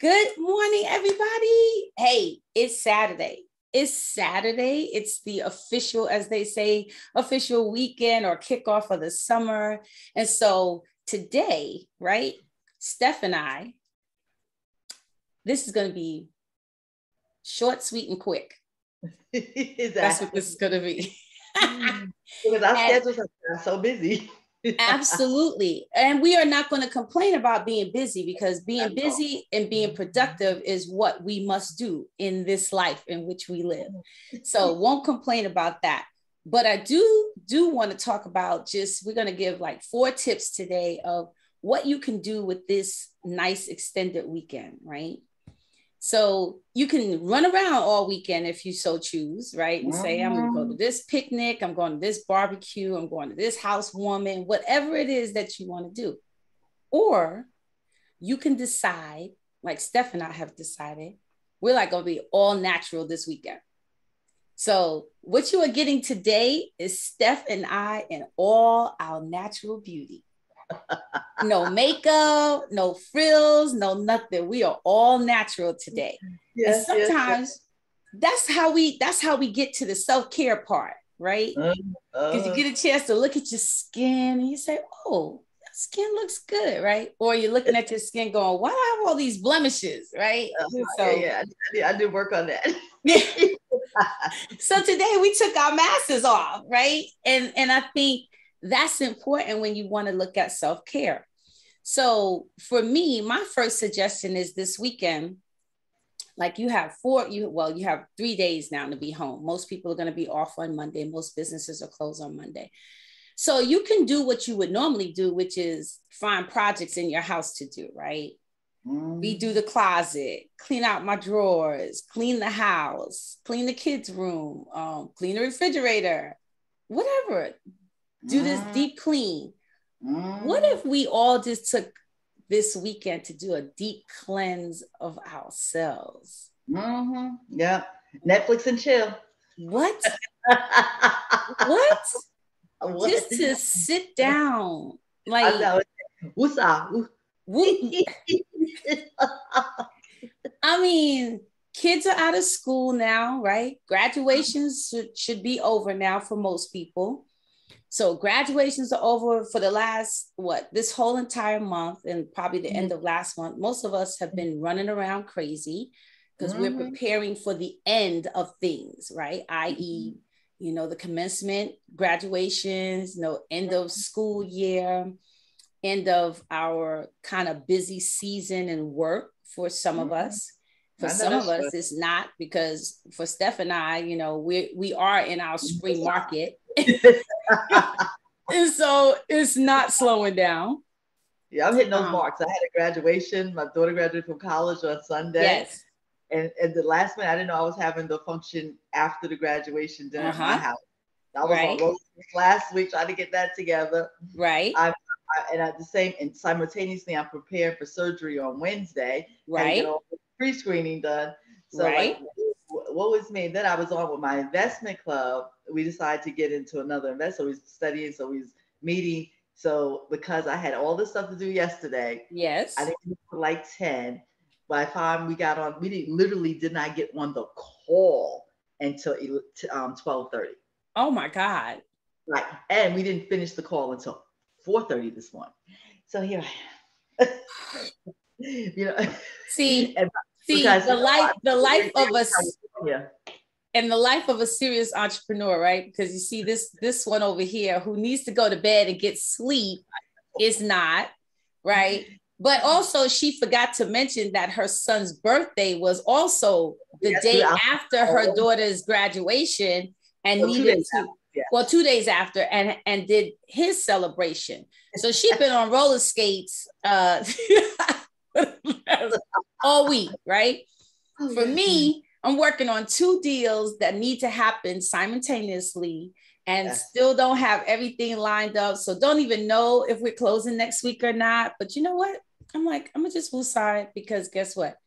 Good morning, everybody. Hey, it's Saturday. It's Saturday. It's the official, as they say, official weekend or kickoff of the summer. And so today, right, Steph and I, this is going to be short, sweet, and quick. That's what this is going to be. Because our schedules are so busy. Absolutely. And we are not going to complain about being busy, because being busy and being productive is what we must do in this life in which we live. So won't complain about that. But I do want to talk about we're going to give like 4 tips today of what you can do with this nice extended weekend, right? So you can run around all weekend if you so choose, right? And say, I'm going to go to this picnic, I'm going to this barbecue, I'm going to this housewarming, whatever it is that you want to do. Or you can decide, like Steph and I have decided, we're like going to be all natural this weekend. So what you are getting today is Steph and I in all our natural beauty. No makeup, no frills, no nothing. We are all natural today. Yes, and sometimes that's how we get to the self-care part, right? Because you get a chance to look at your skin and you say, oh, that skin looks good, right? Or you're looking at your skin going, why do I have all these blemishes, right? I did work on that. So today we took our masks off, right? And I think that's important when you want to look at self-care. So for me, my first suggestion is this weekend, like you have 3 days now to be home. Most people are going to be off on Monday. Most businesses are closed on Monday. So you can do what you would normally do, which is find projects in your house to do, right? Redo the closet, clean out my drawers, clean the house, clean the kids' room, clean the refrigerator, whatever. Do this deep clean. What if we all just took this weekend to do a deep cleanse of ourselves? Yeah. Netflix and chill. What? What? Just to sit down. Like, I mean, kids are out of school now, right? Graduations should be over now for most people. So graduations are over for the last, this whole entire month, and probably the end of last month. Most of us have been running around crazy because we're preparing for the end of things, right? i.e., the commencement, graduations, end of school year, end of our kind of busy season and work for some of us. For some of us, it's not, because for Steph and I, we are in our spring market. And so it's not slowing down. Yeah, I'm hitting those marks. I had a graduation. My daughter graduated from college on Sunday. Yes. And the last minute, I didn't know I was having the function after the graduation dinner at my house. I was on road last week trying to get that together. Right. And simultaneously, I'm preparing for surgery on Wednesday. Right. Had to get all the pre-screening done. So what was me? Then I was on with my investment club. We decided to get into another investment. So we was studying. So we was meeting. So because I had all this stuff to do yesterday, yes, I didn't get for like 10. By the time we got on, we literally did not get on the call until 12:30. Oh my God! Right, and we didn't finish the call until 4:30 this morning. So here I am. See, the life of us. Yeah. And the life of a serious entrepreneur, right? Because you see this one over here who needs to go to bed and get sleep is not, right? But also she forgot to mention that her son's birthday was also the day after her daughter's graduation, and needed to, 2 days after, and did his celebration. So she's been on roller skates all week, right? For me, I'm working on 2 deals that need to happen simultaneously, and still don't have everything lined up. So don't even know if we're closing next week or not. But you know what? I'm like, I'm gonna just woosah, because guess what?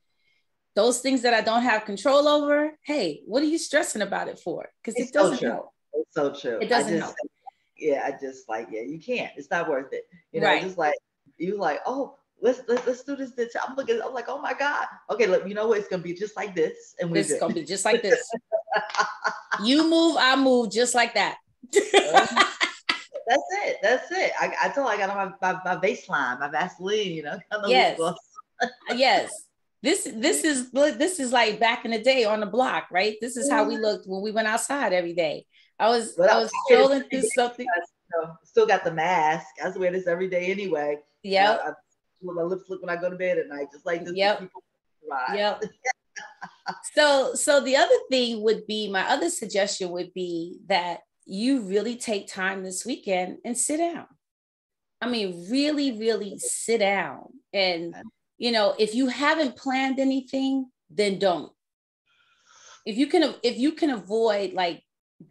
Those things that I don't have control over, hey, what are you stressing about it for? Because it doesn't help. It's so true. It doesn't help. Yeah, you can't. It's not worth it. Right. Just like you like, oh, let's do this. I'm looking. I'm like, oh my God. Okay, look, you know what? It's gonna be just like this, and we're This is good. gonna be just like this. You move, I move, just like that. That's it. That's it. I told I got on my baseline, my Vaseline. You know, I know Yes. what's going on. Yes. This is like back in the day on the block, right? This is how we looked when we went outside every day. I was strolling through something. Still got the mask. I wear this every day anyway. Yeah. I my lips look when I go to bed at night, just like this. Yep. Yep. So the other thing would be, my other suggestion would be that you really take time this weekend and sit down. I mean, really, really sit down. And, you know, if you haven't planned anything, then don't. If you can avoid like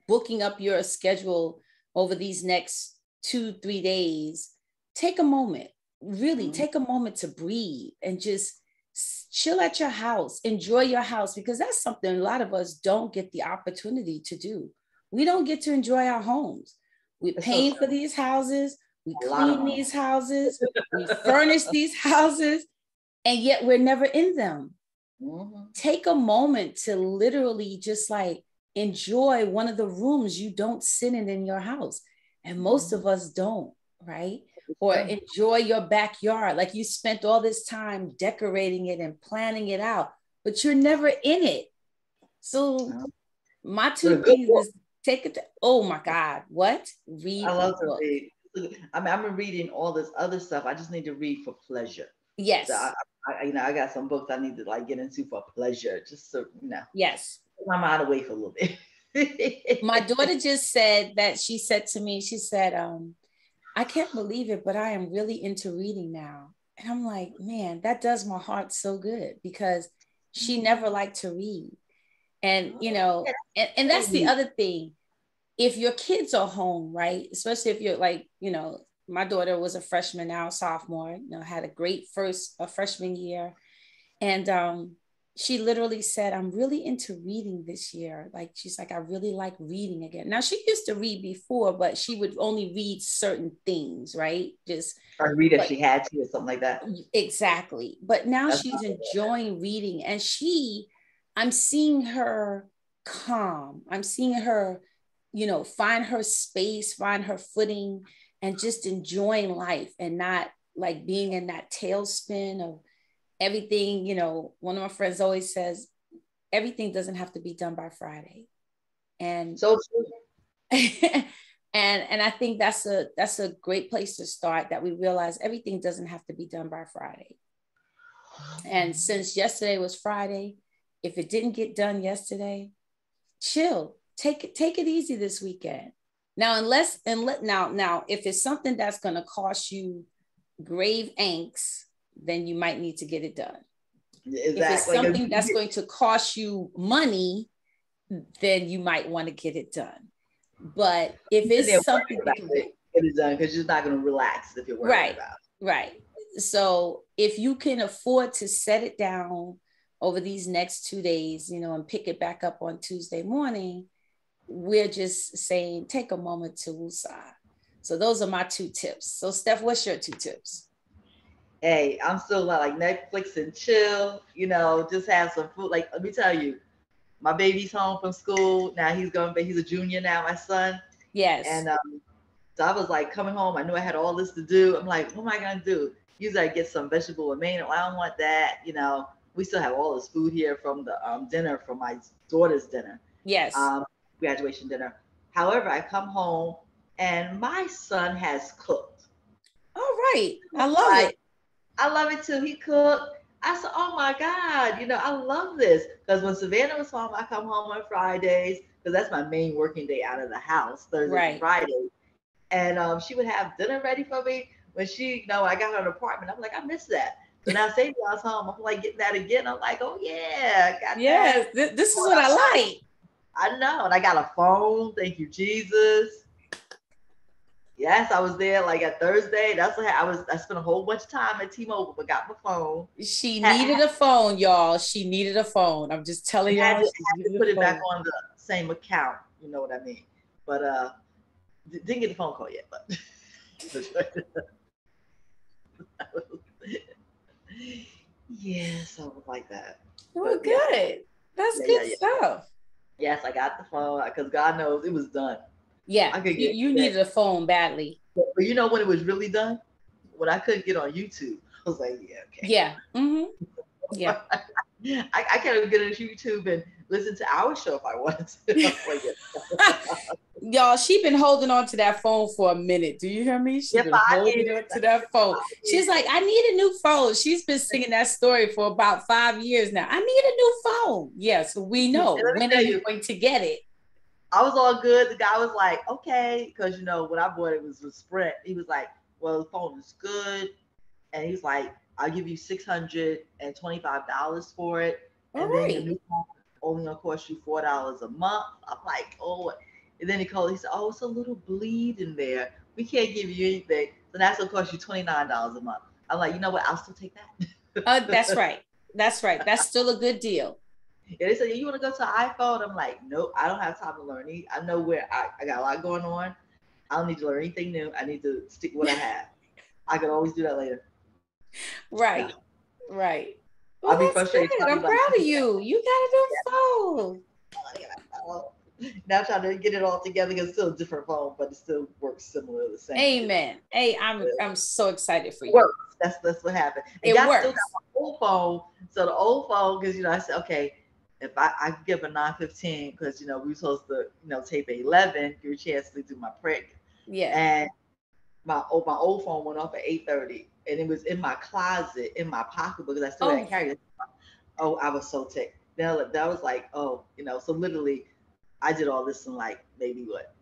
booking up your schedule over these next 2-3 days, take a moment, really take a moment to breathe and just chill at your house, enjoy your house, because that's something a lot of us don't get the opportunity to do. We don't get to enjoy our homes. We're paying for these houses, we clean these houses, we furnish these houses, and yet we're never in them. Take a moment to literally just like enjoy one of the rooms you don't sit in your house. And most of us don't, right? Or enjoy your backyard. Like you spent all this time decorating it and planning it out, but you're never in it. So my two things is take it to, oh my God, what? Read. I love to read. I mean, I'm reading all this other stuff. I just need to read for pleasure. Yes. So I got some books I need to like get into for pleasure, just so Yes. Put my mind away for a little bit. My daughter just said that, she said to me, she said, I can't believe it, but I am really into reading now. And I'm like, man, that does my heart so good, because she never liked to read. And, you know, and that's the other thing. If your kids are home, right? Especially if you're like, you know, my daughter was a freshman, now sophomore, you know, had a great freshman year. And she literally said, I'm really into reading this year. Like, she's like, I really like reading again. Now, she used to read before, but she would only read certain things, right? Just or read if she had to or something like that. Exactly. But now she's enjoying reading, and I'm seeing her calm. I'm seeing her, you know, find her space, find her footing, and just enjoying life, and not like being in that tailspin of everything. You know, one of my friends always says, everything doesn't have to be done by Friday. And so and I think that's a great place to start, that we realize everything doesn't have to be done by Friday. And since yesterday was Friday, if it didn't get done yesterday, chill. Take it easy this weekend. Now, now, if it's something that's going to cost you grave angst, then you might need to get it done. Exactly. If it's something that's going to cost you money, then you might want to get it done. But if it's something that can get it done, because you're not going to relax if you're worried about it. Right. So if you can afford to set it down over these next 2 days, you know, and pick it back up on Tuesday morning, we're just saying, take a moment to woosah. So those are my 2 tips. So Steph, what's your 2 tips? Hey, I'm still like Netflix and chill, you know, just have some food. Like, let me tell you, my baby's home from school. Now he's a junior now, my son. Yes. And so I was like coming home. I knew I had all this to do. I'm like, what am I going to do? Usually I get some vegetable and mayo. I don't want that. You know, we still have all this food here from the dinner, from my daughter's dinner. Yes. Graduation dinner. However, I come home and my son has cooked. All right. I love it. I love it too. He cooked. I said, oh my God, you know, I love this. Because when Savannah was home, I come home on Fridays, because that's my main working day out of the house, Thursday and Friday. And she would have dinner ready for me. When she, you know, I got her an apartment, I'm like, I miss that. So now Savannah's home, I'm like getting that again. I'm like, oh yeah, got that. This is what I like. I know. And I got a phone. Thank you, Jesus. Yes, I was there like at Thursday. That's what I spent a whole bunch of time at T-Mobile, but got my phone. She needed a phone, y'all. She needed a phone. I'm just telling y'all. I had to put it back on the same account. You know what I mean? But didn't get a phone call yet. But Yeah, something like that. Well, But yeah, good. That's yeah, good yeah, yeah. stuff. Yes, I got the phone because God knows it was done. Yeah, I could get you that. needed a phone badly. But you know when it was really done? When I couldn't get on YouTube. I was like, yeah, okay. Yeah. Mm-hmm. Yeah. I can't even get on YouTube and listen to our show if I wanted to. I was like, yeah. Y'all, she been holding on to that phone for a minute. Do you hear me? She Yep, been I holding did. on to that phone. She's like, I need a new phone. She's been singing that story for about 5 years now. I need a new phone. Yeah, so we And know. let me When are tell you you, going to get it? I was all good. The guy was like, okay, because you know when I bought it was with Sprint. He was like, well, the phone is good, and he's like, I'll give you $625 for it, All and then your right. new phone only gonna cost you $4 a month. I'm like, oh, and then he called. He said, oh, it's a little bleed in there. We can't give you anything, so that's gonna cost you $29 a month. I'm like, you know what? I'll still take That's that. right. That's right. That's still a good deal. Yeah, they said, yeah, you want to go to an iPhone? I'm like, nope, I don't have time to learn. I know where I got a lot going on. I don't need to learn anything new. I need to stick with what I have. I can always do that later. Right. No, Right. Well, I'll be that's frustrated. good. I'll be I'm like, proud of you. You got a new phone. oh. Now I'm trying to get it all together because it's still a different phone, but it still works similar, the same. Amen. Hey, I'm so excited for It you. works. That's what happened. And It y'all still got works. my old phone. So the old phone, because I said, okay, if I could give a 9:15, because we were supposed to tape at 11, give a chance to do my prick, Yeah. and my old phone went off at 8:30, and it was in my closet in my pocket because I still had Oh, carried it. Oh, I was so ticked. That was like, oh, so literally, I did all this in like maybe what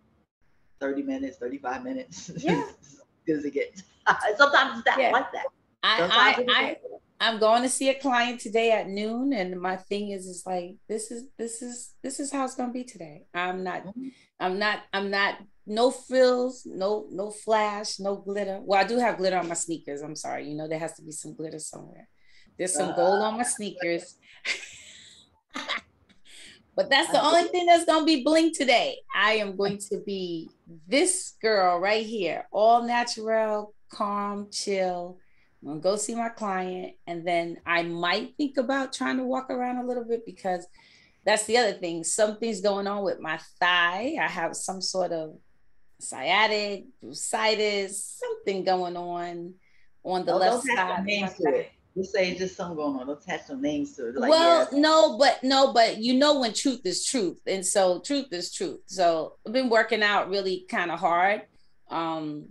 30 minutes, 35 minutes. yeah. As good as it gets. Sometimes it's that Yeah. like that. I Sometimes it I is. I I'm going to see a client today at noon, and my thing is like this is how it's gonna be today. I'm not no frills, no flash, no glitter. Well, I do have glitter on my sneakers. I'm sorry, there has to be some glitter somewhere. There's some gold on my sneakers. But that's the only thing that's gonna be bling today. I am going to be this girl right here, all natural, calm, chill. I'm gonna go see my client, and then I might think about trying to walk around a little bit because that's the other thing. Something's going on with my thigh. I have some sort of sciatic, bursitis, something going on the left Don't attach side some of my names to thigh. it. Just say just something going on. Don't attach some names to it. Like, Well, yeah. no, but when truth is truth. And so truth is truth. So I've been working out really kind of hard. Um,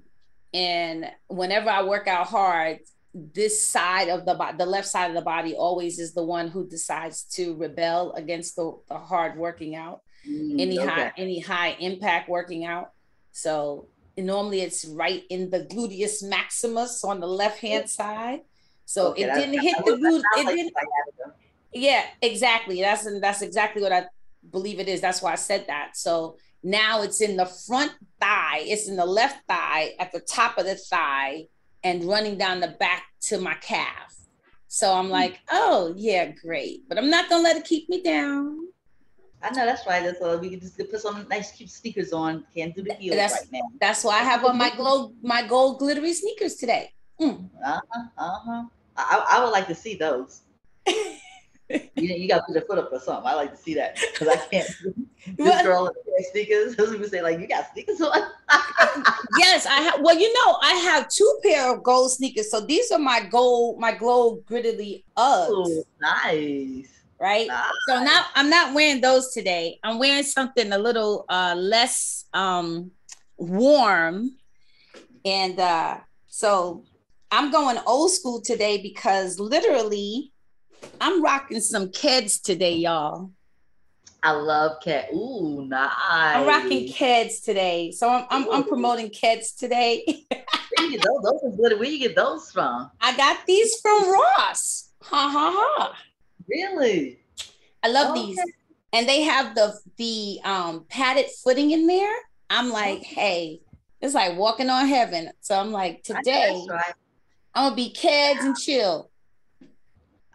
and whenever I work out hard, this side of the left side of the body always is the one who decides to rebel against the hard working out, Okay. any high impact working out. So normally it's right in the gluteus maximus on the left hand side. So Okay. it That, didn't hit that, the that glute. sounds It like didn't. sciatica. Yeah, exactly. That's exactly what I believe it is. That's why I said that. So now it's in the front thigh. It's in the left thigh at the top of the thigh and running down the back to my calf. So I'm like, oh yeah, great. But I'm not gonna let it keep me down. I know that's right. That's we can just put some nice cute sneakers on. Can't do the heels That's right now. that's why I have on my gold glittery sneakers today. Mm. Uh-huh. Uh-huh. I would like to see those. You got to put your foot up or something. I like to see that because I can't. This girl in sneakers. People say like, "You got sneakers on?" Yes, I have. Well, I have 2 pair of gold sneakers. So these are my gold griddly Uggs. Ooh, nice. Right. Nice. So now I'm not wearing those today. I'm wearing something a little less warm, and so I'm going old school today because literally I'm rocking some Keds today, y'all. I love cat. Ooh, nice. I'm rocking Keds today. So I'm promoting Keds today. Where you get those are good. Where you get those from? I got these from Ross. Ha ha ha. Really? I love these. And they have the padded footing in there. I'm like, hey, it's like walking on heaven. So I'm like, today right. I'm gonna be Keds and chill.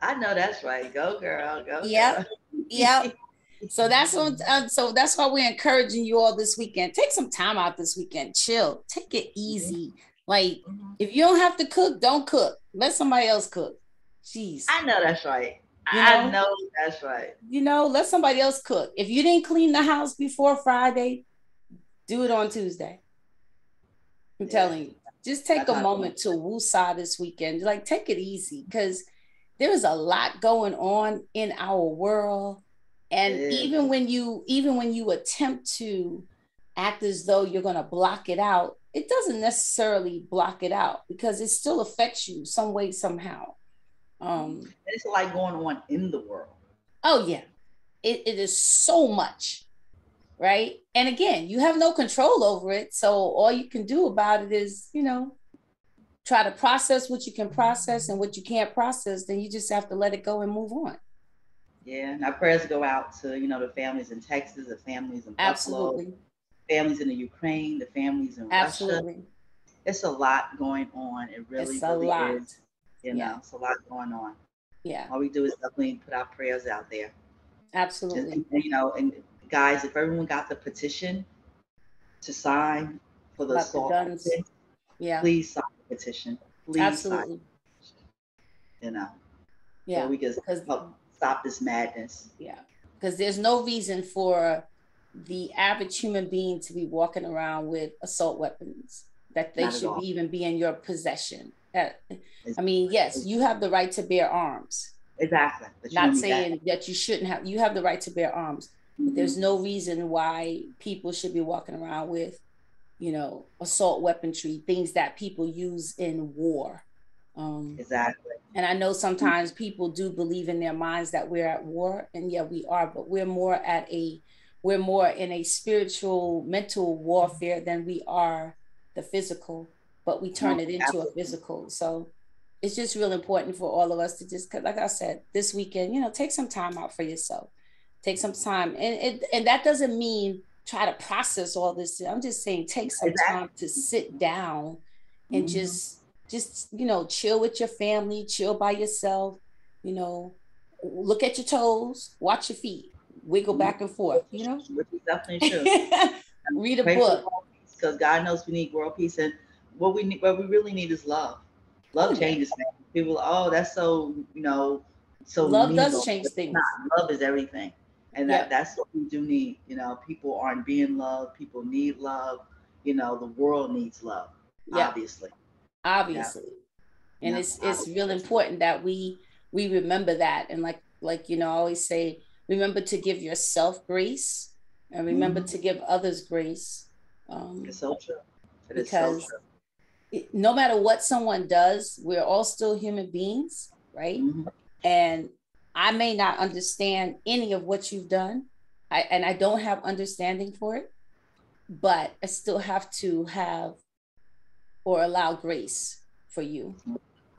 I know that's right. Go girl, go Yep. girl. Yep. So that's why we're encouraging you all this weekend. Take some time out this weekend. Chill. Take it easy. Like if you don't have to cook, don't cook. Let somebody else cook. Jeez. I know that's right. You I know, know that's right. let somebody else cook. If you didn't clean the house before Friday, do it on Tuesday. I'm telling you, just take a moment to woosah this weekend. Like, take it easy, because there's a lot going on in our world. And even when you attempt to act as though you're going to block it out, it doesn't necessarily block it out, because it still affects you some way, somehow. It's like going on in the world. Oh yeah, it is so much, right? And again, you have no control over it, so all you can do about it is, try to process what you can process, and what you can't process, then you just have to let it go and move on. Yeah, and our prayers go out to, the families in Texas, the families in Buffalo, Absolutely. families in the Ukraine, the families in Absolutely. Russia. It's a lot going on. It really, really is. It's a lot going on. Yeah. All we do is definitely put our prayers out there. Absolutely. And guys, if everyone got the petition to sign for the assault, please sign the petition. Please Absolutely. Sign. Yeah. So we can help stop this madness. Yeah. Because there's no reason for the average human being to be walking around with assault weapons, that they should even be in your possession. I mean, yes, you have the right to bear arms. Exactly. Not saying that you shouldn't have. You have the right to bear arms. But there's no reason why people should be walking around with, assault weaponry, things that people use in war. Exactly. And I know sometimes people do believe in their minds that we're at war, and yeah, we are, but we're more in a spiritual, mental warfare than we are the physical, but we turn it into a physical. So it's just real important for all of us to just, like I said, this weekend, take some time out for yourself. Take some time. And that doesn't mean try to process all this. I'm just saying, take some time to sit down and just chill with your family, chill by yourself, look at your toes, watch your feet, wiggle back and forth, Which is definitely true. Read a book. Because God knows we need world peace, and what we really need is love. Love changes things. People, that's so, so love does change things. Love is everything. And that's what we do need. People aren't being loved. People need love. The world needs love, obviously. And it's real important that we remember that. And like I always say, remember to give yourself grace, and remember to give others grace. It's so true. Because no matter what someone does, we're all still human beings, right? And I may not understand any of what you've done, and I don't have understanding for it, but I still have to have or allow grace for you.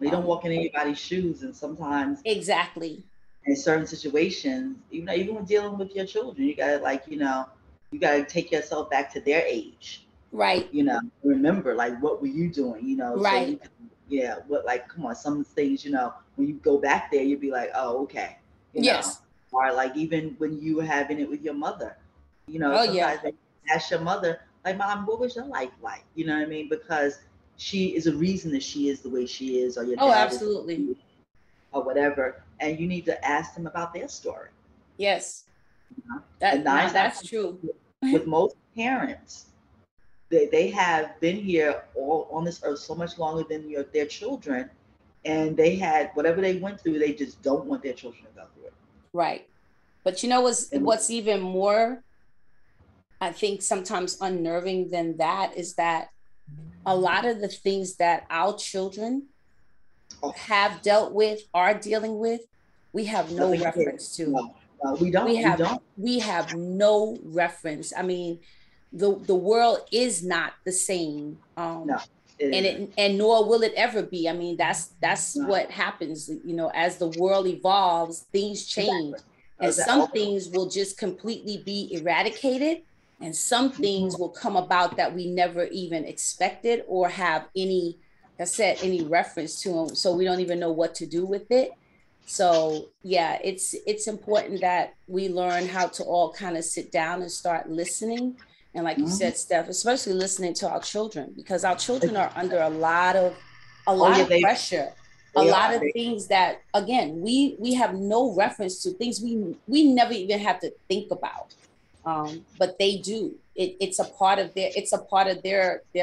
You don't walk in anybody's shoes, and sometimes exactly in certain situations, even when dealing with your children, you gotta you gotta take yourself back to their age, right? Remember, what were you doing? Right? So come on, some things, when you go back there, you'd be like, oh, okay, yes. Or even when you were having it with your mother, sometimes they ask your mother, like, Mom, what was your life like? You know what I mean? Because she is a reason that she is the way she is, or your dad absolutely, or whatever, and you need to ask them about their story. Yes, that's true. With most parents, they have been here all on this earth so much longer than their children, and they had whatever they went through. They just don't want their children to go through it. Right, but what's even more, I think, sometimes unnerving than that is that a lot of the things that our children have dealt with, are dealing with, we have no reference to. No, we don't. We have no reference. I mean, the world is not the same. No, and nor will it ever be. I mean, that's what happens. As the world evolves, things change, and some things will just completely be eradicated, and some things will come about that we never even expected or have any reference to them. So we don't even know what to do with it. So yeah, it's important that we learn how to all kind of sit down and start listening. And like you said, Steph, especially listening to our children, because our children are under a lot of pressure. a lot of things that, again, we have no reference to, things we never even have to think about. But they do. It's a part of their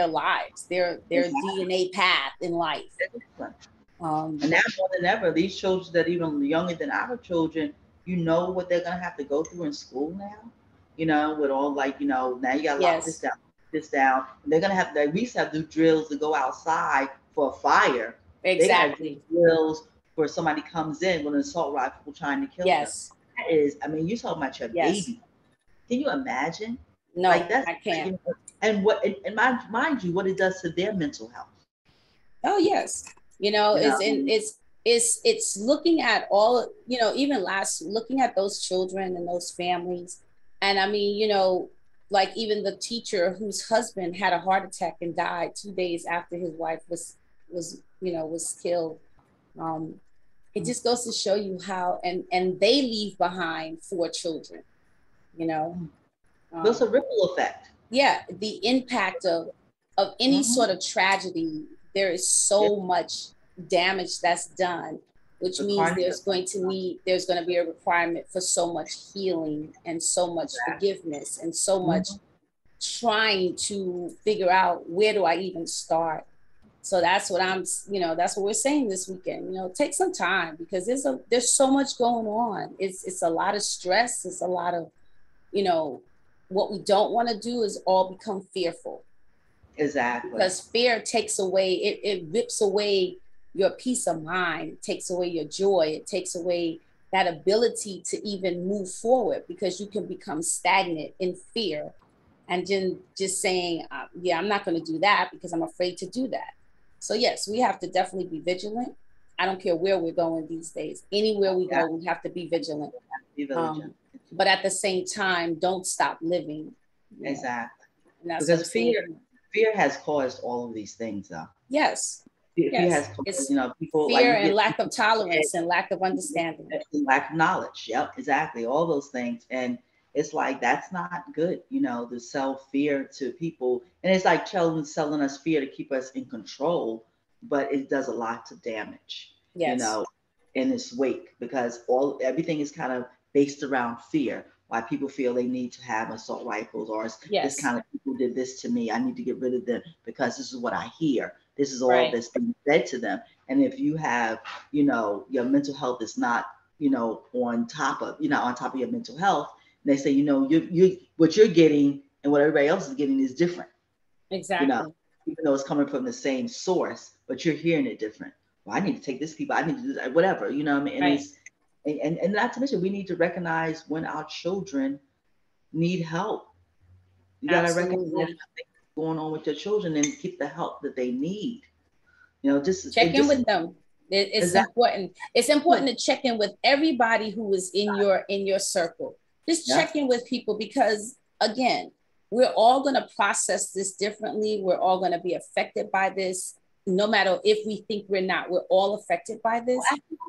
lives, their DNA path in life. And now more than ever, these children that even younger than our children, you know what they're gonna have to go through in school now. You know, with all like, you know, now you gotta lock this down. And they're gonna have, we used to have to do drills to go outside for a fire. Exactly. They got drills where somebody comes in with an assault rifle trying to kill them. That is, I mean, you talking about your baby. Can you imagine? No, like that's, I can't. You know, and what, and mind you, what it does to their mental health. Oh yes, it's looking at all, even looking at those children and those families, and I mean, like even the teacher whose husband had a heart attack and died 2 days after his wife was killed. It just goes to show you how, and they leave behind 4 children. There's a ripple effect. Yeah, the impact of any sort of tragedy, there is so much damage that's done, which means there's going to be a requirement for so much healing and so much forgiveness and so much trying to figure out, where do I even start? So that's what that's what we're saying this weekend. Take some time, because there's so much going on. It's a lot of stress. It's a lot of, what we don't want to do is all become fearful. Exactly. Because fear takes away, it rips away your peace of mind. It takes away your joy. It takes away that ability to even move forward, because you can become stagnant in fear and just saying, yeah, I'm not going to do that because I'm afraid to do that. So yes, we have to definitely be vigilant. I don't care where we're going these days. Anywhere we go, we have to be vigilant. But at the same time, don't stop living. Exactly. Because fear has caused all of these things, though. Yes. Fear has caused, people, fear and lack of tolerance and lack of understanding. And lack of knowledge. Yep, exactly. All those things. And it's like, that's not good, to sell fear to people. And it's like selling us fear to keep us in control, but it does a lot to damage, in its wake, because everything is kind of based around fear. Why people feel they need to have assault rifles, or this kind of people did this to me, I need to get rid of them because this is what I hear. This is all that's being said to them. And if you have, your mental health is not, on top of your mental health, they say, you what you're getting and what everybody else is getting is different. Exactly. Even though it's coming from the same source, but you're hearing it different. Well, I need to take this people, I need to do that, whatever, what I mean? And it's, and not to mention, we need to recognize when our children need help. You got to recognize what's going on with your children and get the help that they need. Just check in with them. It's important. It's important to check in with everybody who is in your circle. Just check in with people, because again, we're all going to process this differently. We're all going to be affected by this. No matter if we think we're not, we're all affected by this.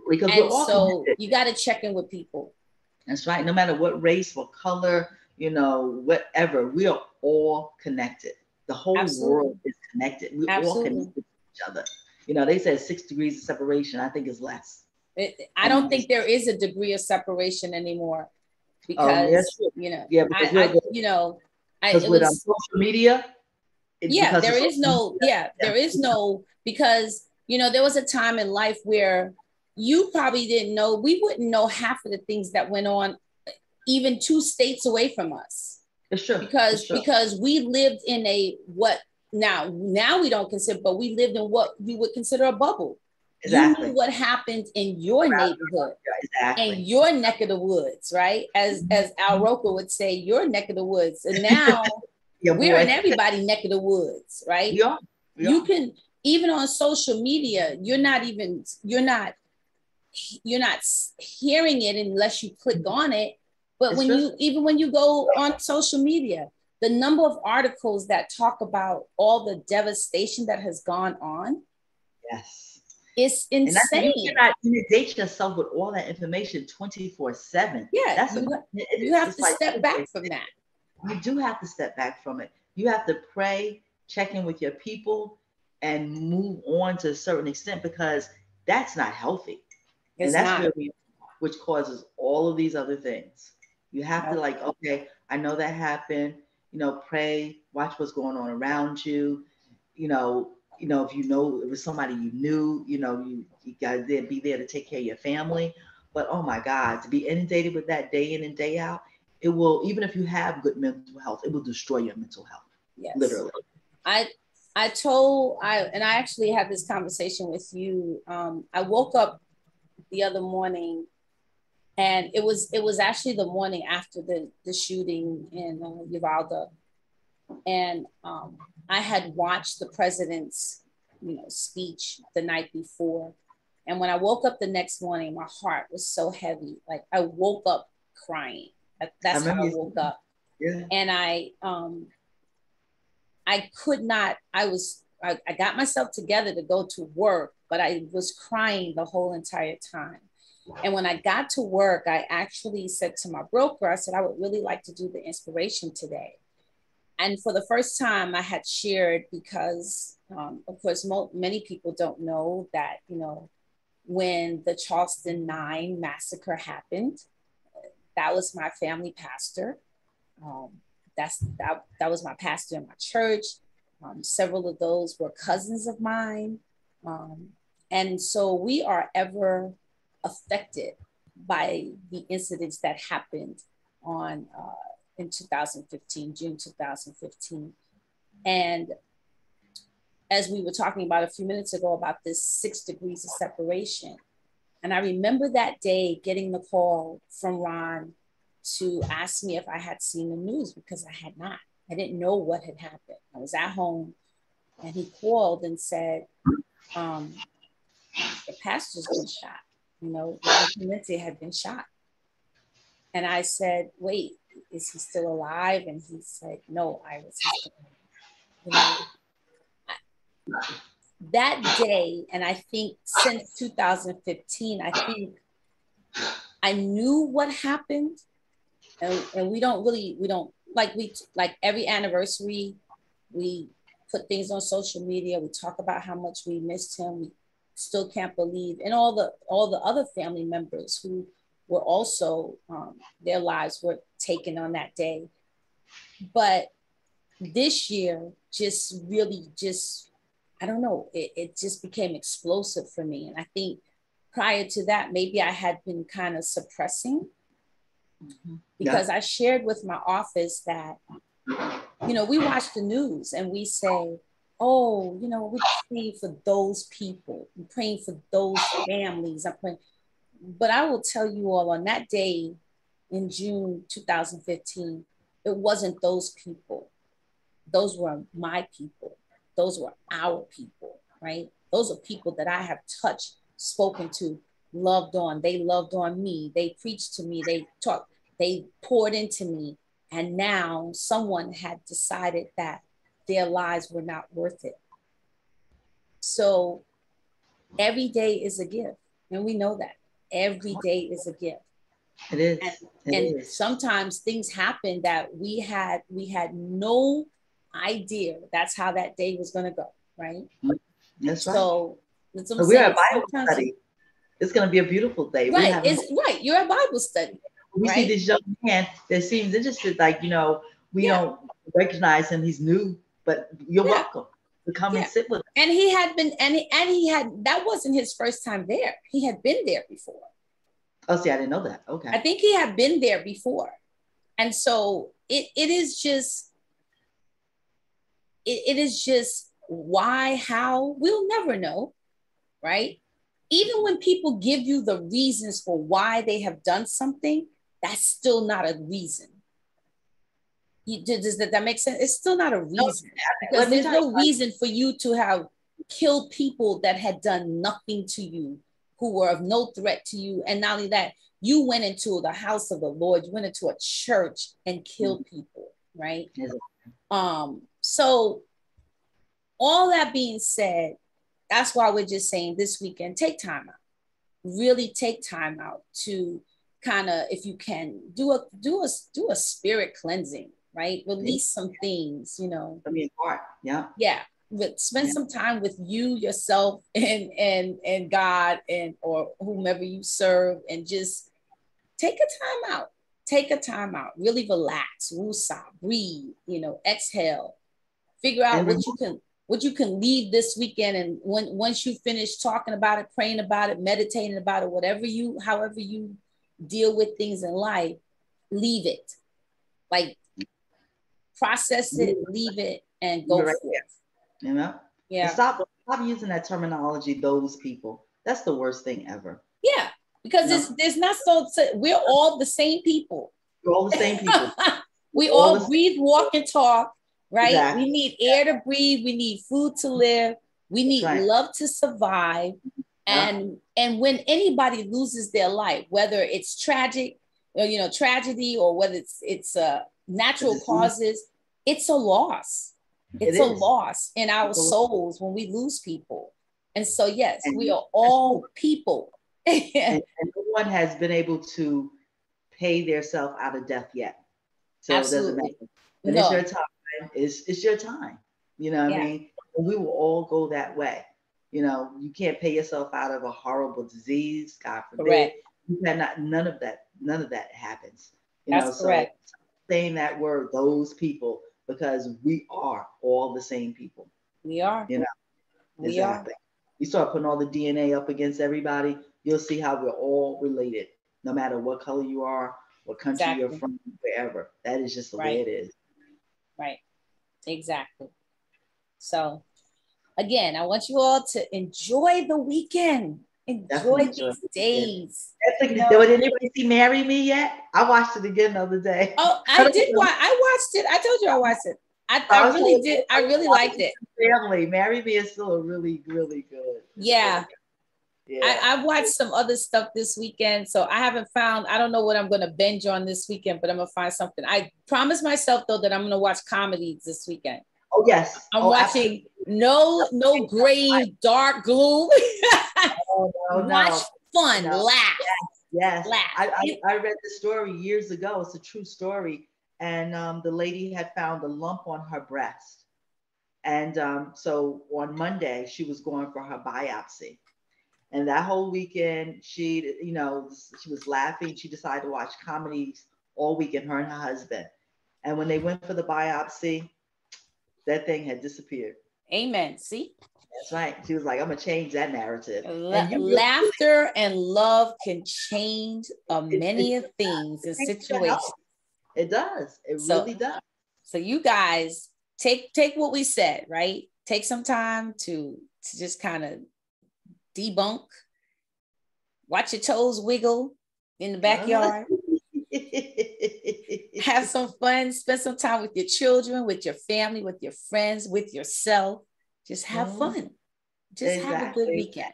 Because and so connected. You got to check in with people. That's right. No matter what race or color, whatever, we are all connected. The whole world is connected. We're all connected to each other. They said 6 degrees of separation. I think is less. I don't think there is a degree of separation anymore, because because with social media. There is no, because, there was a time in life where you probably didn't know, we wouldn't know half of the things that went on, even 2 states away from us. It's true. Because we lived in now we don't consider, but we lived in what we would consider a bubble. Exactly. You knew what happened in your neighborhood, and your neck of the woods, right? As Al Roker would say, your neck of the woods. And now we're in everybody's neck of the woods, right? Yeah. You can, even on social media, you're not hearing it unless you click on it. But when you go on social media, the number of articles that talk about all the devastation that has gone on. Yes. It's insane. You cannot inundate yourself with all that information 24/7. Yeah, you have to step back from that. You do have to step back from it. You have to pray, check in with your people, and move on to a certain extent, because That's not healthy. It's and that's not. really which causes all of these other things. You have to like, okay, I know that happened. Pray, watch what's going on around you. If you know it was somebody you knew, you gotta be there to take care of your family. But oh my God, to be inundated with that day in and day out, it will, even if you have good mental health, it will destroy your mental health. Yes. Literally. I actually had this conversation with you. I woke up the other morning, and it was actually the morning after the shooting in Uvalde, and I had watched the president's speech the night before, and when I woke up the next morning, my heart was so heavy. Like I woke up crying. That's how I woke up. Yeah. And I could not. I got myself together to go to work, but I was crying the whole entire time. And when I got to work, I actually said to my broker, I said, I would really like to do the inspiration today. And for the first time I had shared, because of course, many people don't know that, when the Charleston 9 massacre happened, that was my family pastor. That was my pastor in my church. Several of those were cousins of mine. And so we are ever affected by the incidents that happened in 2015, June 2015. And as we were talking about a few minutes ago about this 6 degrees of separation, and I remember that day getting the call from Ron to ask me if I had seen the news, because I had not. I didn't know what had happened. I was at home, and he called and said, the pastor's been shot. Ron Clemente had been shot. And I said, wait, is he still alive? And he said, no, Iris, he's still alive. That day, and I think since 2015, I think I knew what happened. And we don't like every anniversary, we put things on social media. We talk about how much we missed him. We still can't believe, and all the other family members who were also, their lives were taken on that day. But this year just really I don't know, it just became explosive for me. And I think prior to that, maybe I had been kind of suppressing, because I shared with my office that, we watch the news and we say, oh, we're praying for those people, we're praying for those families. I'm praying. But I will tell you all, on that day in June 2015, it wasn't those people. Those were my people. Those were our people, right? Those are people that I have touched, spoken to, loved on. They loved on me. They preached to me. They talked, they poured into me. And now someone had decided that their lives were not worth it. So every day is a gift. And we know that every day is a gift. It is. And sometimes things happen that we had no idea that's how that day was going to go, right? That's right. So we're at Bible study. It's going to be a beautiful day. Right. You're at Bible study. We see this young man that seems interested, like, we don't recognize him. He's new, but you're welcome to come and sit with us. And he had been, and he had, that wasn't his first time there. He had been there before. Oh, see, I didn't know that. Okay. I think he had been there before. And so it is just why, how, we'll never know, right? Even when people give you the reasons for why they have done something, that's still not a reason. Does that make sense? It's still not a reason, because there's no reason for you to have killed people that had done nothing to you, who were of no threat to you. And not only that, you went into the house of the Lord, you went into a church and killed people, right? So all that being said, that's why we're just saying this weekend, take time out. Really take time out to kind of, if you can, do a spirit cleansing, right? Release some things, From your heart, yeah, spend some time with you, yourself, and God, and or whomever you serve, and just take a time out. Take a time out. Really relax, woosah, breathe, exhale. Figure out what you can leave this weekend, and once you finish talking about it, praying about it, meditating about it, however you deal with things in life, leave it. Like, process it, leave it, and go forth. Yeah. And stop using that terminology, those people. That's the worst thing ever. Yeah, because there's not we're all the same people. We're all the same people. We all breathe, walk, and talk. Right? Exactly. We need air to breathe. We need food to live. We need love to survive. And when anybody loses their life, whether it's tragic, or, tragedy, or whether it's natural causes, it's a loss. It's a loss in our souls when we lose people. And so, yes, we are all people. and no one has been able to pay their self out of death yet. So Absolutely. It doesn't matter. But it's your time. It's your time. You know what I mean? We will all go that way. You can't pay yourself out of a horrible disease, God forbid. Correct. You cannot, none of that happens. That's correct. So saying that word, those people, because we are all the same people. We are. We exactly. You start putting all the DNA up against everybody, you'll see how we're all related, no matter what color you are, what country you're from, wherever. That is just the way it is. Right. Exactly. So, again, I want you all to enjoy the weekend. Enjoy these days. Did anybody see Marry Me yet? I watched it again the other day. Oh, I did. I watched it. I told you I watched it. I really did. I really liked it. Family, Marry Me is still a really, really good. Yeah. I watched some other stuff this weekend, so I don't know what I'm going to binge on this weekend, but I'm going to find something. I promised myself, though, that I'm going to watch comedies this weekend. Oh, yes. I'm watching No Grave, Dark Gloom. Watch fun, laugh. Yes. Laugh. I read the story years ago. It's a true story. And the lady had found a lump on her breast. And so on Monday, she was going for her biopsy. And that whole weekend, she was laughing. She decided to watch comedies all weekend, her and her husband. And when they went for the biopsy, that thing had disappeared. Amen. See? That's right. She was like, I'm going to change that narrative. Laughter and love can change many things and situations. It does. It really does. So you guys take what we said, right? Take some time to just kind of debunk, watch your toes wiggle in the backyard, have some fun, spend some time with your children, with your family, with your friends, with yourself. Just have fun. Just have a good weekend.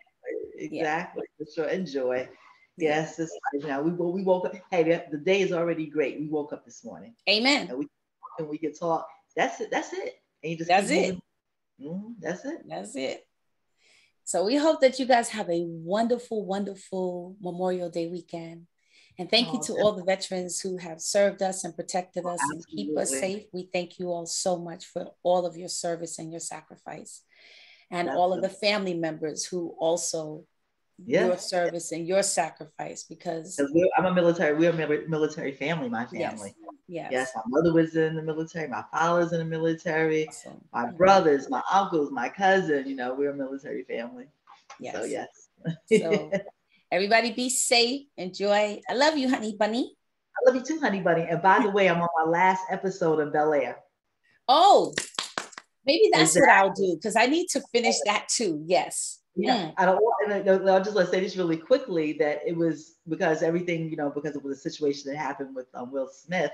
Exactly. For sure. Enjoy. Yes. It's, we woke up. Hey, the day is already great. We woke up this morning. Amen. And we can talk. That's it. And you just that's it. That's it. That's it. So we hope that you guys have a wonderful, wonderful Memorial Day weekend. And thank you to all the veterans who have served us and protected us and keep us safe. We thank you all so much for all of your service and your sacrifice. And all of the family members who also your service and your sacrifice, because we're a military family, my family. Yes, my mother was in the military, my father's in the military, my brothers, my uncles, my cousin, we're a military family. Yes. So yes. So everybody be safe, enjoy. I love you, honey bunny. I love you too, honey bunny. And by the way, I'm on my last episode of Bel Air. Oh, maybe that's what I'll do, because I need to finish that too. Yes. Yeah, I'll just want to say this really quickly, that it was because everything, because it was a situation that happened with Will Smith,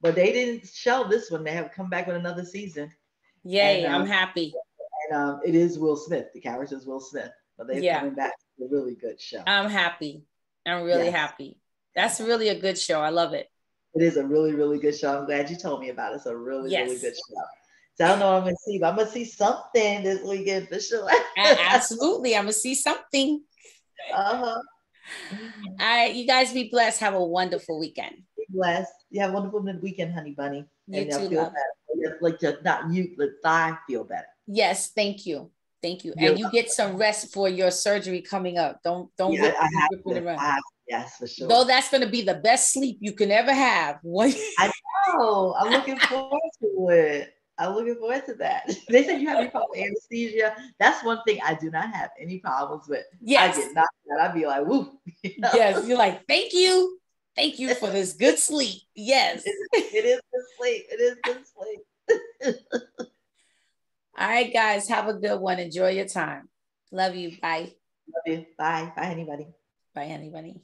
but they didn't shelve this one. They have come back with another season. Yay, I'm happy. And it is Will Smith. The character is Will Smith, but they're coming back to a really good show. I'm happy. I'm really happy. That's really a good show. I love it. It is a really, really good show. I'm glad you told me about it. It's a really, really good show. So I don't know what I'm going to see, but I'm going to see something this weekend for sure. Absolutely. I'm going to see something. All right. You guys be blessed. Have a wonderful weekend. Be blessed. You have a wonderful weekend, honey bunny. You too, feel better. Like not you, but I feel better. Yes, thank you. Thank you. You're And you get some rest for your surgery coming up. Don't yeah, rip, I be have ripping to. around. Yes, for sure. Though that's going to be the best sleep you can ever have. I know. I'm looking forward to it. I'm looking forward to that. They said you have any problem with anesthesia. That's one thing I do not have any problems with. I Yes. get knocked out. I'd be like, woo. You know? Yes. You're like, thank you. Thank you for this good sleep. Yes. It is good sleep. It is good sleep. All right, guys. Have a good one. Enjoy your time. Love you. Bye. Love you. Bye. Bye, anybody. Bye, anybody.